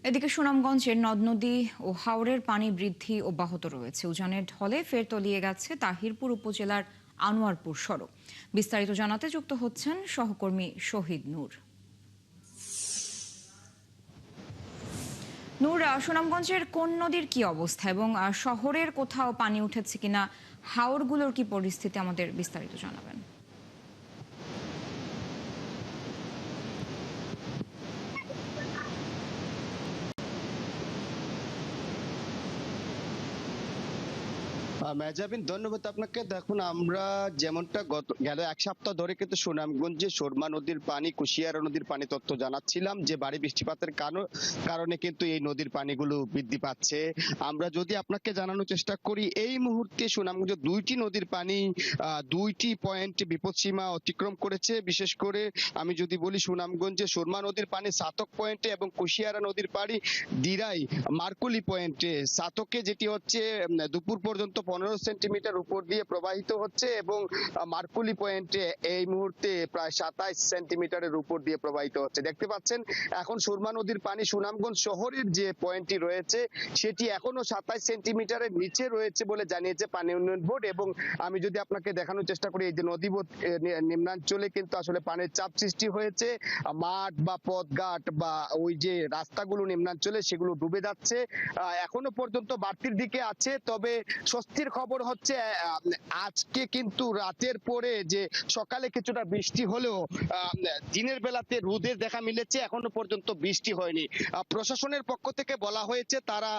এদিকে সুনামগঞ্জের নদ-নদী ও হাওরের পানি বৃদ্ধি অব্যাহত রয়েছে। উজানের ঢলে ফের তলিয়ে গেছে তাহিরপুর উপজেলার আনোয়ারপুর সড়ক। বিস্তারিত জানাতে যুক্ত হচ্ছেন সহকর্মী শহীদ নূর। নূর, সুনামগঞ্জের কোন নদীর কি অবস্থা এবং শহরের কোথাও পানি উঠেছে কিনা, হাওরগুলোর কি পরিস্থিতি, আমাদের বিস্তারিত জানাবেন। মেহজাবিন, ধন্যবাদ আপনাকে। দেখুন, আমরা যেমনটা গেল এক সপ্তাহ ধরে কিন্তু সুনামগঞ্জে সুরমা নদীর পানি, কুশিয়ারা নদীর পানি তথ্য জানাচ্ছিলাম যে ভারী বৃষ্টিপাতের কারণে কিন্তু এই নদীর পানিগুলো বৃদ্ধি পাচ্ছে। আমরা যদি আপনাকে জানানোর চেষ্টা করি, এই মুহূর্তে সুনামগঞ্জে দুইটি নদীর পানি দুইটি পয়েন্ট বিপদসীমা অতিক্রম করেছে। বিশেষ করে আমি যদি বলি, সুনামগঞ্জে সুরমা নদীর পানি সাতক পয়েন্টে এবং কুশিয়ারা নদীর পানি দিরাই মারকুলি পয়েন্টে। সাতকে যেটি হচ্ছে দুপুর পর্যন্ত 15 সেন্টিমিটার উপর দিয়ে প্রবাহিত হচ্ছে এবং মারকুলি পয়েন্টে এই মুহূর্তে প্রায় 27 সেন্টিমিটারের উপর দিয়ে প্রবাহিত হচ্ছে। দেখতে পাচ্ছেন, এখন সুরমা নদীর পানি সুনামগঞ্জ শহরের যে পয়েন্টটি রয়েছে সেটি এখনো 27 সেন্টিমিটারের নিচে রয়েছে বলে জানিয়েছে পানি উন্নয়ন বোর্ড। এবং আমি যদি আপনাকে দেখানোর চেষ্টা করি, এই যে নদী নিম্নাঞ্চলে কিন্তু আসলে পানির চাপ সৃষ্টি হয়েছে। মাঠ বা পথঘাট বা ওই যে রাস্তাগুলো নিম্নাঞ্চলে, সেগুলো ডুবে যাচ্ছে। এখনো পর্যন্ত বাড়তির দিকে আছে, তবে স্বস্তির খবর হচ্ছে আজকে কিন্তু রাতের পরে যে সকালে কিছুটা বৃষ্টি হলেও দিনের বেলাতে রোদের দেখা মিলেছে, এখনো পর্যন্ত বৃষ্টি হয়নি। প্রশাসনের পক্ষ থেকে বলা হয়েছে তারা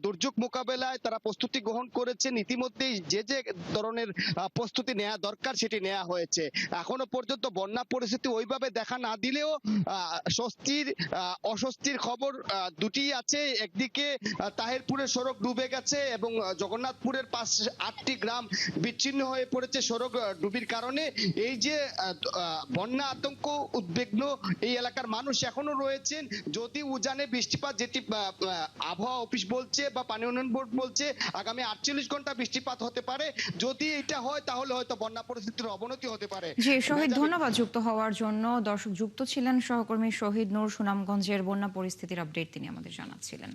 দুর্যোগ মোকাবেলায় তারা প্রস্তুতি গ্রহণ করেছেন। ইতিমধ্যেই যে যে ধরনের প্রস্তুতি নেওয়া দরকার সেটি নেওয়া হয়েছে। এখনো পর্যন্ত বন্যা পরিস্থিতি ওইভাবে দেখা না দিলেও স্বস্তির অস্বস্তির খবর দুটি আছে। একদিকে তাহিরপুরের সড়ক ডুবে গেছে এবং জগন্নাথপুরের পাশ 8টি গ্রাম বিচ্ছিন্ন হয়ে পড়েছে সড়ক ডুবির কারণে। এই যে বন্যা আতঙ্ক, উদ্বিগ্ন এই এলাকার মানুষ এখনো রয়েছেন। যদি উজানে বৃষ্টিপাত, যেটি আবহাওয়া অফিস বলছে বা পানি উন্নয়ন বোর্ড বলছে, আগামী 48 ঘন্টা বৃষ্টিপাত হতে পারে। যদি এটা হয় তাহলে হয়তো বন্যা পরিস্থিতির অবনতি হতে পারে। জি শহীদ, ধন্যবাদ যুক্ত হওয়ার জন্য। দর্শক, যুক্ত ছিলেন সহকর্মী শহীদ নূর। সুনামগঞ্জের বন্যা পরিস্থিতির আপডেট তিনি আমাদের জানাচ্ছিলেন।